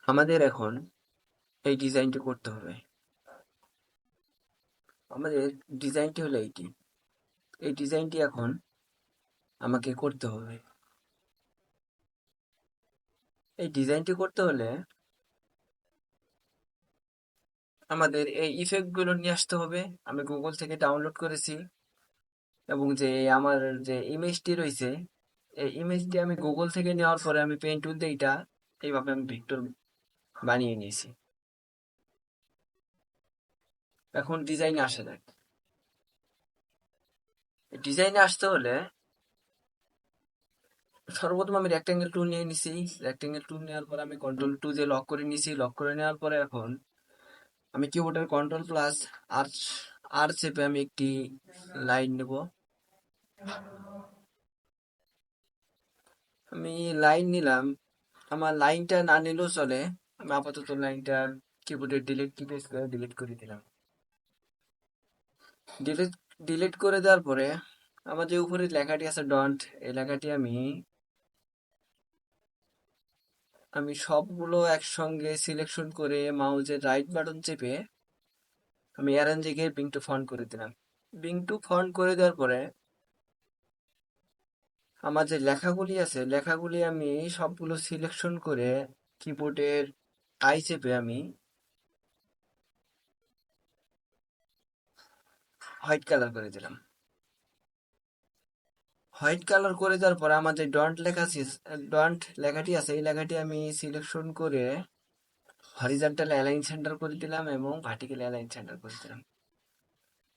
আমাদের এখন এই ডিজাইনটি করতে হবে। আমাদের ডিজাইনটি হলো এইটি। এই ডিজাইনটি এখন আমাকে করতে হবে। এই ডিজাইনটি করতে হলে আমাদের এই ইফেক্ট গুলো নিয়ে আসতে হবে। আমি গুগল থেকে ডাউনলোড করেছি এবং যে আমার যে ইমেজটি রয়েছে এই ইমেজটি আমি গুগল থেকে নেওয়ার পরে আমি পেইন্ট টুল দিয়ে এটা এইভাবে আমি ভেক্টর বানিয়ে নিয়েছি। এখন ডিজাইনে আসা যাক। ডিজাইনে আসতে হলে সর্বপ্রথম আমি রেক্টাঙ্গেল টুল নিয়ে নিছি। রেক্টাঙ্গেল টুল নেওয়ার পরে আমি কন্ট্রোল টু দিয়ে লক করে নিছি। লক করে নেওয়ার পরে এখন আমি কিবোর্ডের কন্ট্রোল প্লাস আর আর চেপে আমি একটি লাইন নেব। আমি লাইন নিলাম। আমার লাইনটা না নিলেও চলে। আমি আপাতত লাইনটা কিবোর্ডের ডিলিট কি প্রেস করে ডিলিট করে দিলাম। ডিলিট ডিলিট করে দেওয়ার পরে আমার যে উপরে লেখাটি আছে ডন্ট, এই লেখাটি আমি আমি সবগুলো একসঙ্গে সিলেকশন করে মাউসের রাইট বাটন চেপে আমি অ্যারেঞ্জে গিয়ে বিং টু ফন্ট করে দিলাম। বিং টু ফন্ট করে দেওয়ার পরে আমার যে লেখাগুলি আছে লেখাগুলি আমি সবগুলো সিলেকশন করে কিবোর্ডের আই চেপে আমি হোয়াইট কালার করে দিলাম। হোয়াইট কালার করে দেওয়ার পরে আমার যে ডন্ট লেখাটি আছে এই লেখাটি আমি সিলেকশন করে হরিজন্টাল অ্যালাইন সেন্টার করে দিলাম এবং ভার্টিক্যাল অ্যালাইন সেন্টার করে দিলাম।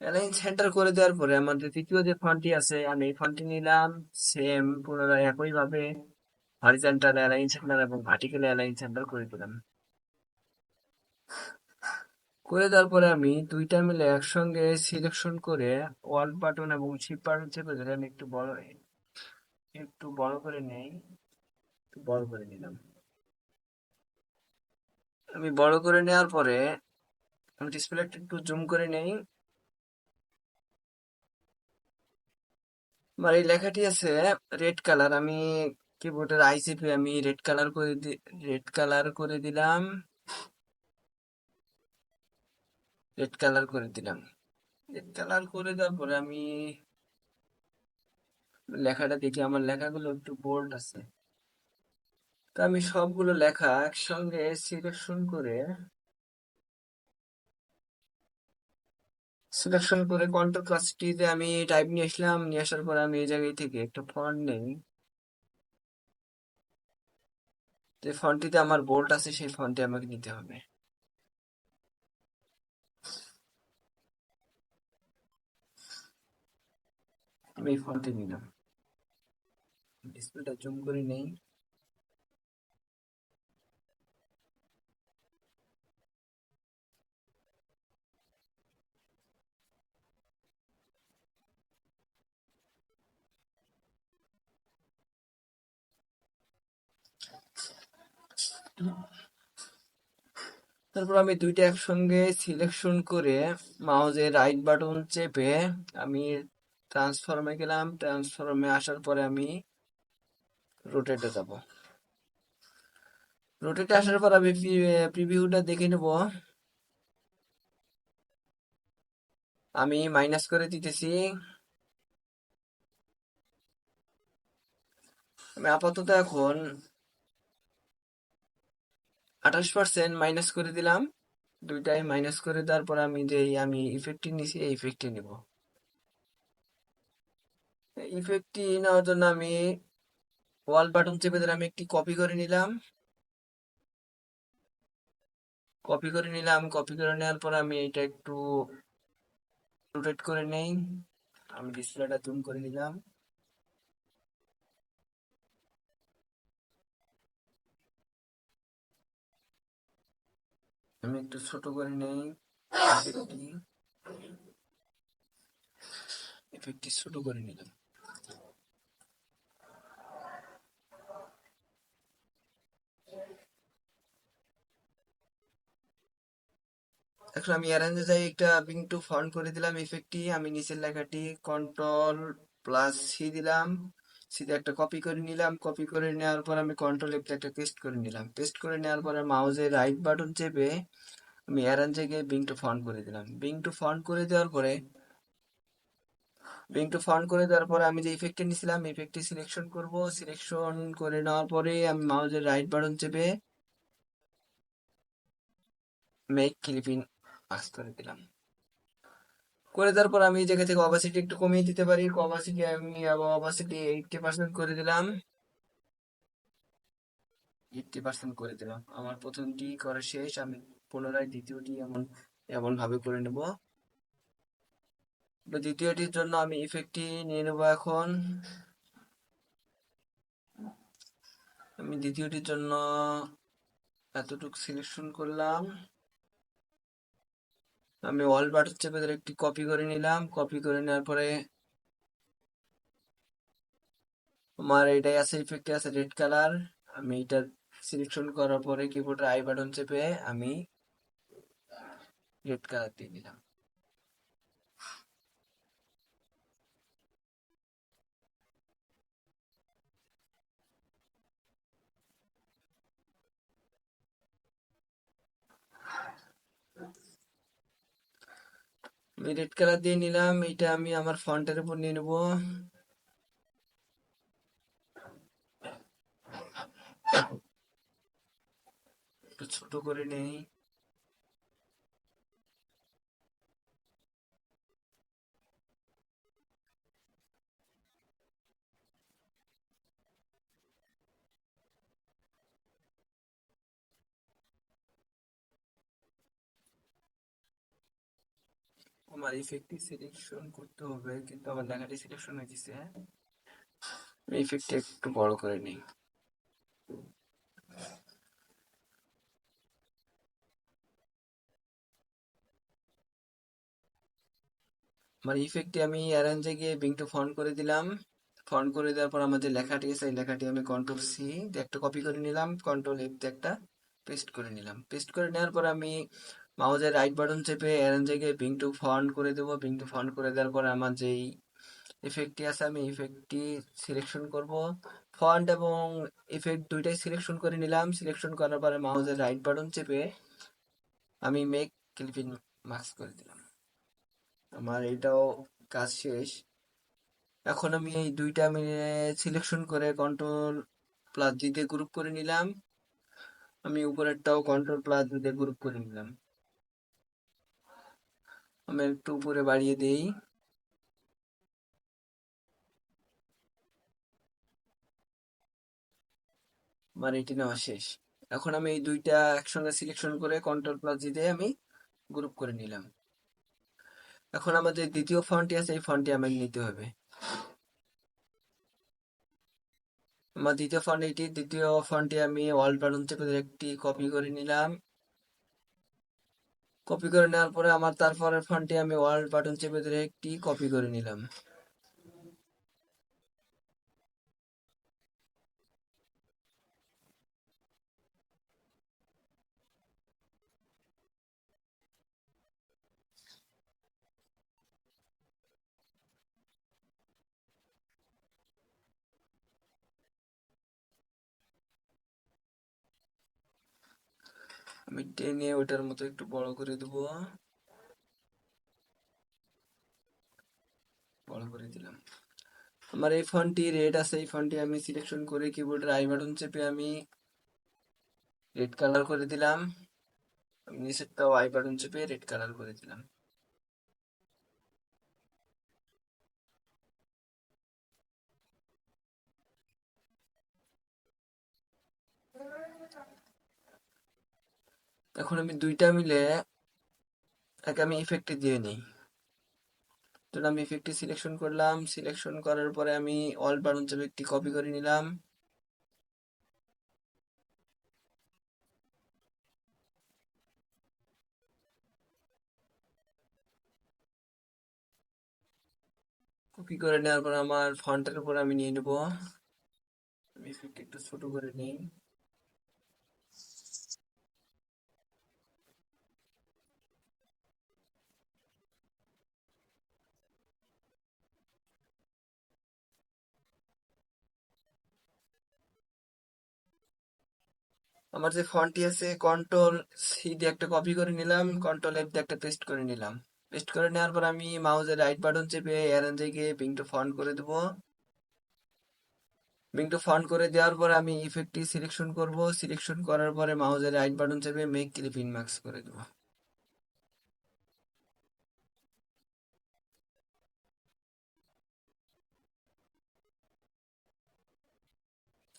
অ্যালাইন সেন্টার করে দেওয়ার পরে আমাদের তৃতীয় যে ফন্টটি আছে আমি এই ফন্টটি নিলাম। সেম পুনরায় একইভাবে হরিজন্টাল অ্যালাইন সেন্টার এবং ভার্টিক্যাল অ্যালাইন সেন্টার করে দিলাম। করে দেওয়ার পরে আমি দুইটা মিলে একসঙ্গে সিলেকশন করে অল্ট বাটন এবং শিফট বাটন চেপে ধরে আমি একটু বড় করে নেই। একটু বড় করে নিলাম। আমি বড় করে নেওয়ার পরে আমি ডিসপ্লেটা একটু জুম করে নেই। আমার এই লেখাটি আছে রেড কালার। আমি কিবোর্ডের আই চেপে আমি রেড কালার করে দিলাম। রেড কালার করে দিলাম। রেড কালার করে দেওয়ার পরে আমি লেখাটা দেখি আমার লেখাগুলো একটু বোল্ড আছে। তো আমি সবগুলো লেখা একসঙ্গে সিলেকশন করে কন্ট্রোল প্লাস টিতে আমি টাইপ নিয়ে আসলাম। নিয়ে আসার পরে আমি এই জায়গায় থেকে একটা ফন্ট নেই। যে ফন্টটিতে আমার বোল্ড আছে সেই ফন্টে আমাকে নিতে হবে। আমি এই ফন্টে নিলাম। ডিসপ্লেটা জুম করে নেই। তারপর আমি দুইটা একসঙ্গে সিলেকশন করে মাউসের রাইট বাটন চেপে আমি ট্রান্সফর্মে গেলাম। ট্রান্সফর্মে আসার পরে আমি রোটেটে যাব। রোটেটে আসার পর আমি প্রিভিউটা দেখে নেব। আমি মাইনাস করে দিতেছি। আমি আপাতত এখন 28% মাইনাস করে দিলাম। দুইটাই মাইনাস করে দেওয়ার পর আমি ইফেক্টটি নিছি এই ইফেক্টটি নিব। ইফেক্টটি নেওয়ার জন্য আমি ওয়াল বাটন চেপে ধরে আমি একটি কপি করে নেওয়ার পর আমি এটা একটু রোটেট করে নেই। আমি ডিসপ্লেটা জুম করে নিলাম। আমি একটু ছোট করে নেই। ইফেক্টটি ইফেক্টটি ছোট করে নিলাম। এখন আমি অ্যারেঞ্জে যাই একটা বিং টু ফন্ট করে দিলাম ইফেক্টটি। আমি নিচের লেখাটি কন্ট্রোল প্লাস সি দিলাম। সিধা একটা কপি করে নিলাম, কপি করে নেওয়ার পর আমি কন্ট্রোল এফ একটা পেস্ট করে নিলাম, পেস্ট করে নেওয়ার পরে মাউসের রাইট বাটন চেপে আমি অ্যারেঞ্জে গিয়ে বিং টু ফন্ট করে দিলাম। বিং টু ফন্ট করে দেওয়ার পরে আমি যে ইফেক্টটা নিয়েছিলাম ইফেক্টটি সিলেকশন করব, সিলেকশন করে নেওয়ার পরে আমি মাউসের রাইট বাটন চেপে মেক ক্লিপিং মাস্ক করে দিলাম। করে দেওয়ার পর আমি এই জায়গা থেকে অবাসিটি একটু কমিয়ে দিতে পারি, অবাসিটি 80% করে দিলাম, 80% করে দিলাম। আমার প্রথমটি করা শেষ, আমি পুনরায় দ্বিতীয়টি এমন ভাবে করে নেব। তো দ্বিতীয়টির জন্য আমি ইফেক্টটি নিয়ে নেব এখন। আমি দ্বিতীয়টির জন্য এতটুকু সিলেকশন করলাম, আমি অল বাটন চেপে ধরে একটি কপি করে নিলাম, কপি করে নেওয়ার পরে আমার এটাই আছে, ইফেক্টে আছে রেড কালার, আমি এটা সিলেকশন করার পরে কিবোর্ডের আই বাটন চেপে আমি রেড কালার দিয়ে দিলাম। আমি রেড কালার দিয়ে নিলাম, এটা আমি আমার ফন্টের উপর নিয়ে নেব। একটু ছোট করে নেই। আমার ইফেক্টটি সিলেকশন করতে হবে, কিন্তু আমার লেখাটি সিলেকশন হয়ে গেছে। আমি ইফেক্টটা একটু বড় করে নিই। আমার ইফেক্টে আমি অ্যারেঞ্জে গিয়ে বিং টু ফন্ট করে দিলাম। ফন্ট করে দেওয়ার পর আমার যে লেখাটি আছে এই লেখাটি আমি কন্ট্রোল সি দিয়ে একটা কপি করে নিলাম, কন্ট্রোল এফ দিয়ে একটা পেস্ট করে নিলাম। পেস্ট করে নেওয়ার পর আমি মাউসের রাইট বাটন চেপে অ্যারেঞ্জে গিয়ে বিং টু ফন্ট করে দেবো। বিং টু ফন্ট করে দেওয়ার পর আমার যেই ইফেক্টটি আছে আমি ইফেক্টটি সিলেকশন করব। ফন্ট এবং ইফেক্ট দুইটাই সিলেকশন করে নিলাম। সিলেকশন করার পরে মাউসের রাইট বাটন চেপে আমি মেক ক্লিপিং মাস্ক করে দিলাম। আমার এইটাও কাজ শেষ। এখন আমি এই দুইটা সিলেকশন করে কন্ট্রোল প্লাস জি দিয়ে গ্রুপ করে নিলাম। আমি উপরেরটাও কন্ট্রোল প্লাস জি দিয়ে গ্রুপ করে নিলাম। আমি একটু উপরে বাড়িয়ে দেই। আমার এটি নেওয়া শেষ। এখন আমি এই দুইটা একসঙ্গে সিলেকশন করে কন্ট্রোল প্লাস জি দিয়ে আমি গ্রুপ করে নিলাম। এখন আমাদের দ্বিতীয় ফন্টটি আছে এই ফন্টটি আমাকে নিতে হবে। আমার দ্বিতীয় ফন্ট এটি, দ্বিতীয় ফন্টটি আমি অল বাটন চেপে ধরে একটি কপি করে নিলাম। কপি করে নেওয়ার পরে আমার তারপরের ফন্টটি আমি অল বাটন চেপে ধরে একটি কপি করে নিলাম। আমি টেনে ওটার মতো একটু বড় করে দেবো, বড় করে দিলাম। আমার এই ফন্টটি রেড আছে, এই ফন্টটি আমি সিলেকশন করে কিবোর্ডের আই বাটন চেপে আমি রেড কালার করে দিলাম। আমি নিচেরটাও আই বাটন চেপে রেড কালার করে দিলাম। এখন আমি দুইটা মিলে তাকে আমি ইফেক্টে দিয়ে নিই। তো আমি ইফেক্টটি সিলেকশন করলাম, সিলেকশন করার পরে আমি অল বাটন চেপে একটি কপি করে নিলাম। কপি করে নেওয়ার পর আমার ফন্টের উপর আমি নিয়ে নেব। আমি ইফেক্ট একটু ছোট করে নিই। আমার যে ফন্টটি আছে কন্ট্রোল সি দিয়ে একটা কপি করে নিলাম, কন্ট্রোল এফ দিয়ে একটা পেস্ট করে নিলাম। পেস্ট করে নেওয়ার পর আমি মাউসের রাইট বাটন চেপে অ্যারেঞ্জে গিয়ে বিং টু ফন্ট করে দেবো। বিং টু ফন্ট করে দেওয়ার পর আমি ইফেক্টটি সিলেকশন করব, সিলেকশন করার পরে মাউসের রাইট বাটন চেপে মেক ক্লিপ ইন মার্কস করে দেবো।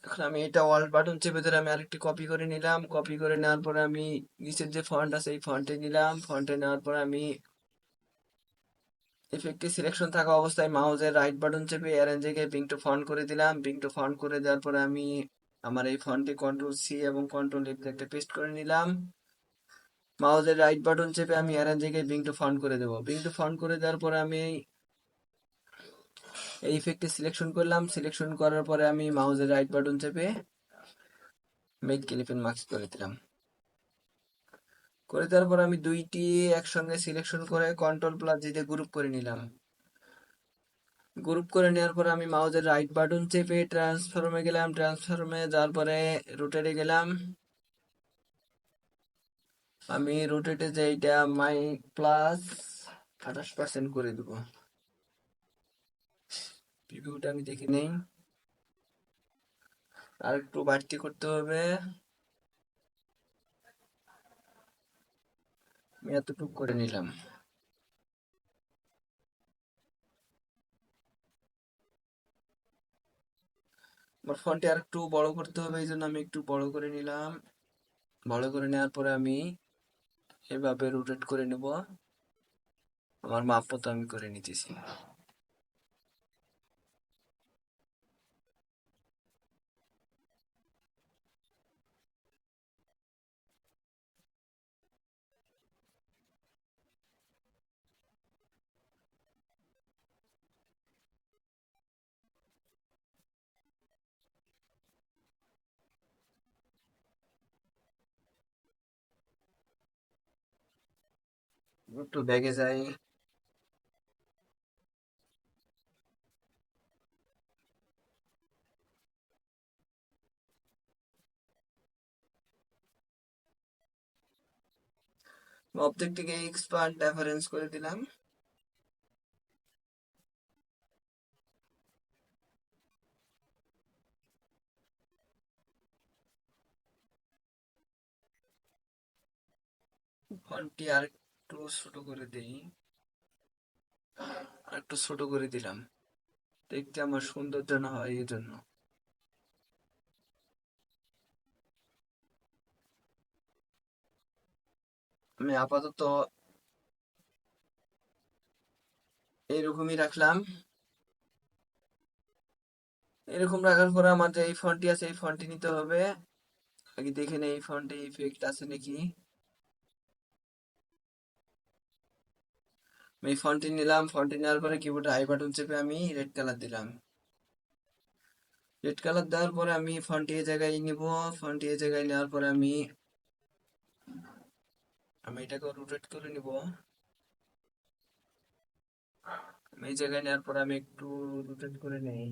এখন আমি এটা অল বাটন চেপে ধরে আমি আরেকটি কপি করে নিলাম, কপি করে নেওয়ার পরে আমি নিচের যে ফন্ট আছে এই ফন্টে নিলাম, ফন্টে নেওয়ার পরে আমি ইফেক্টটি সিলেকশন থাকা অবস্থায় মাউসের রাইট বাটন চেপে অ্যারেঞ্জে গিয়ে বিং টু ফন্ট করে দিলাম। বিং টু ফন্ট করে দেওয়ার পরে আমি আমার এই ফন্টটি কন্ট্রোল সি এবং কন্ট্রোল এফ দিয়ে একটা পেস্ট করে নিলাম। মাউসের রাইট বাটন চেপে আমি অ্যারেঞ্জে গিয়ে বিং টু ফন্ট করে দেবো। বিং টু ফন্ট করে দেওয়ার পরে আমি এই ইফেক্টটি সিলেকশন করলাম, সিলেকশন করার পরে আমি মাউসের রাইট বাটন চেপে মেক ক্লিপ ইন মার্কস করে দিলাম। করে দেওয়ার পর আমি দুইটি একসঙ্গে সিলেকশন করে কন্ট্রোল প্লাস জি দিয়ে গ্রুপ করে নিলাম। গ্রুপ করে নেওয়ার পর আমি মাউসের রাইট বাটন চেপে ট্রান্সফর্মে গেলাম, ট্রান্সফর্মে যাওয়ার পরে রোটেটে গেলাম। আমি রোটেটে যে এইটা মাই প্লাস 28% করে দেবো। প্রিভিউটা আমি দেখে নেই, আর একটু বাড়তি করতে হবে। আমি এতটুকু করে নিলাম। আমার ফন্টটি আর একটু বড় করতে হবে, এই জন্য আমি একটু বড় করে নিলাম। বড় করে নেওয়ার পরে আমি এভাবে রোটেট করে নেব। আমার মাপ মতো আমি করে নিতেছি। একটু ব্যাগে যাই। অবজেক্টটিকে এক্সপান্ড রেফারেন্স করে দিলাম। ফন্টটি আর একটু ছোট করে দেই, আর একটু ছোট করে দিলাম, দেখতে আমার সুন্দর যেন হয় এই জন্য। আমি আপাতত এইরকমই রাখলাম। এরকম রাখার পরে আমার যে এই ফন্টটি আছে এই ফন্টটি নিতে হবে। আগে দেখে নেই এই ফন্টে ইফেক্ট আছে নাকি। আমি এই ফন্টটি নিলাম, ফন্টটি নেওয়ার পরে কিবোর্ডে আই বাটন চেপে আমি রেড কালার দিলাম। রেড কালার দেওয়ার পরে আমি ফন্টটি এই জায়গায় নিব। ফন্টটি এই জায়গায় নেওয়ার পরে আমি আমি এটাকে রোটেট করে নিব। আমি এই জায়গায় নেওয়ার পরে আমি একটু রোটেট করে নেই।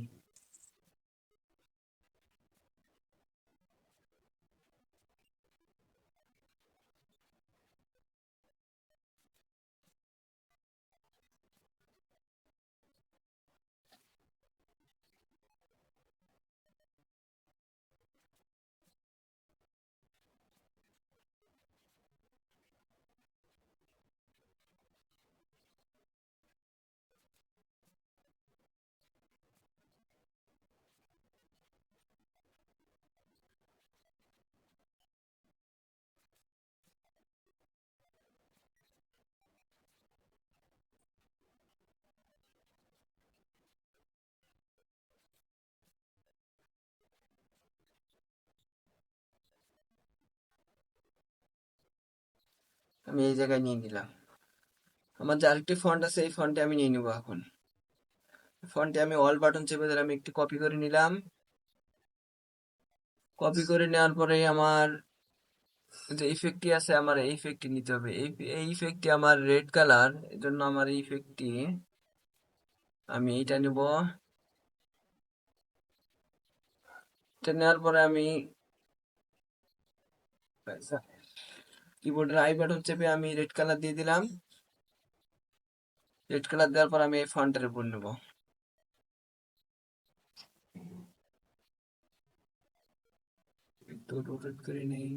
আমি এই জায়গায় নিয়ে নিলাম। আমার যে আরেকটি ফন্ট আছে এই ফন্টে আমি নিয়ে নিব। এখন ফন্টে আমি অল বাটন চেপে ধরে আমি একটু কপি করে নিলাম। কপি করে নেওয়ার পরে আমার যে ইফেক্টটি আছে আমার এই ইফেক্টটি নিতে হবে। এই ইফেক্টটি আমার রেড কালার, এই জন্য আমার এই ইফেক্টটি আমি এইটা নিব। এটা নেওয়ার পরে আমি কিবোর্ডের আই বাটন চেপে আমি রেড কালার দিয়ে দিলাম। রেড কালার দেওয়ার পর আমি এই ফন্টের উপর নেব। একটু রোটেট করে নেই।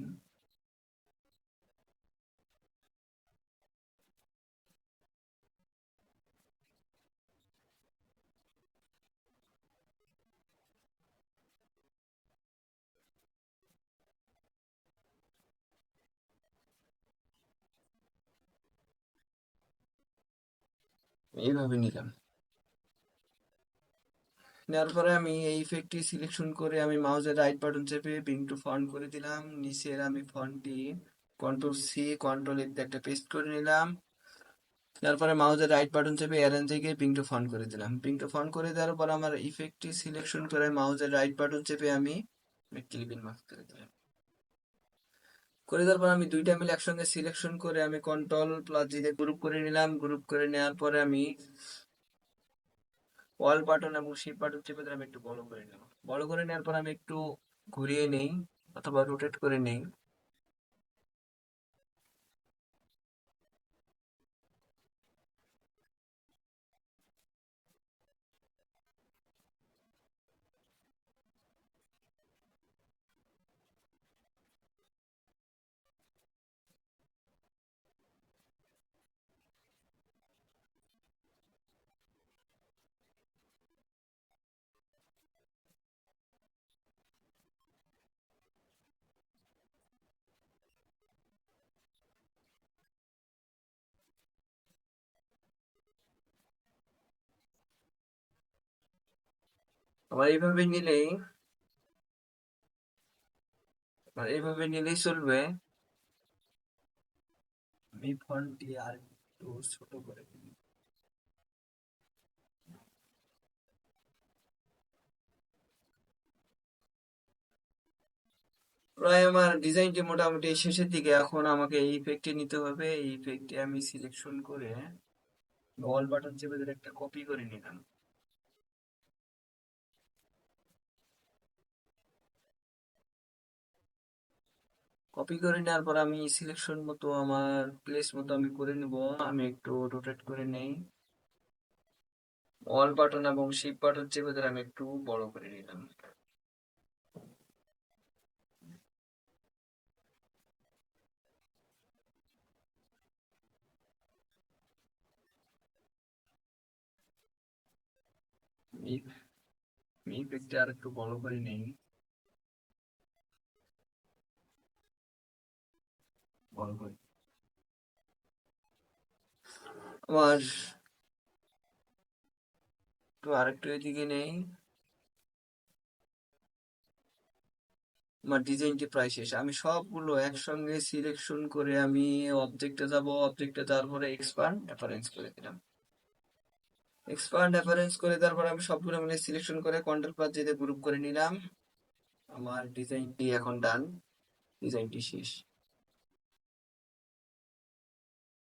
এইভাবে নিলাম। নেওয়ার পরে আমি এই ইফেক্টটি সিলেকশন করে আমি মাউসের রাইট বাটন চেপে ব্রিং টু ফন্ট করে দিলাম। নিচের আমি ফন্টটি কন্ট্রোল সি কন্ট্রোল এ একটা পেস্ট করে নিলাম। তারপরে মাউসের রাইট বাটন চেপে অ্যারেঞ্জে গিয়ে ব্রিং টু ফন্ট করে দিলাম। ব্রিং টু ফন্ট করে দেওয়ার পর আমার ইফেক্টটি সিলেকশন করে মাউসের রাইট বাটন চেপে আমি ক্লিপিং মার্ক করে দিলাম। করে দেওয়ার পর আমি দুইটা মিলে একসঙ্গে সিলেকশন করে আমি কন্ট্রোল প্লাস জি দিয়ে গ্রুপ করে নিলাম। গ্রুপ করে নেওয়ার পরে আমি অল বাটন এবং শিফট বাটন চেপে ধরে আমি একটু বড় করে নেব। বড় করে নেওয়ার পর আমি একটু ঘুরিয়ে নেই অথবা রোটেট করে নেই। আবার এইভাবে নিলেই চলবে। আমি ফন্টটি আর একটু ছোট করে দিই। প্রায় আমার ডিজাইনটি মোটামুটি শেষের দিকে। এখন আমাকে এই ইফেক্টটি নিতে হবে। এই ইফেক্টটি আমি সিলেকশন করে অল বাটন চেপে ধরে একটা কপি করে নিলাম। কপি করে নেওয়ার পর আমি সিলেকশন মতো আমার প্লেস মতো আমি করে নেব। আমি একটু রোটেট করে নেই। অল বাটন এবং শিফট বাটন চেপে ধরে আমি একটু বড় করে নিলাম। ইফেক্টটা আর একটু বড় করে নেই। বড় করে আমার একটু আরেকটু এদিকে নেই। আমার ডিজাইনটি প্রায় শেষ। আমি সবগুলো একসঙ্গে সিলেকশন করে আমি অবজেক্টে যাব। অবজেক্টে যাওয়ার পরে এক্সপান্ড অ্যাপারেন্স করে দিলাম। এক্সপান্ড অ্যাপারেন্স করে দেওয়ার পরে আমি সবগুলো মিলে সিলেকশন করে কন্ট্রোল প্লাস জেতে গ্রুপ করে নিলাম। আমার ডিজাইনটি এখন ডান। ডিজাইনটি শেষ।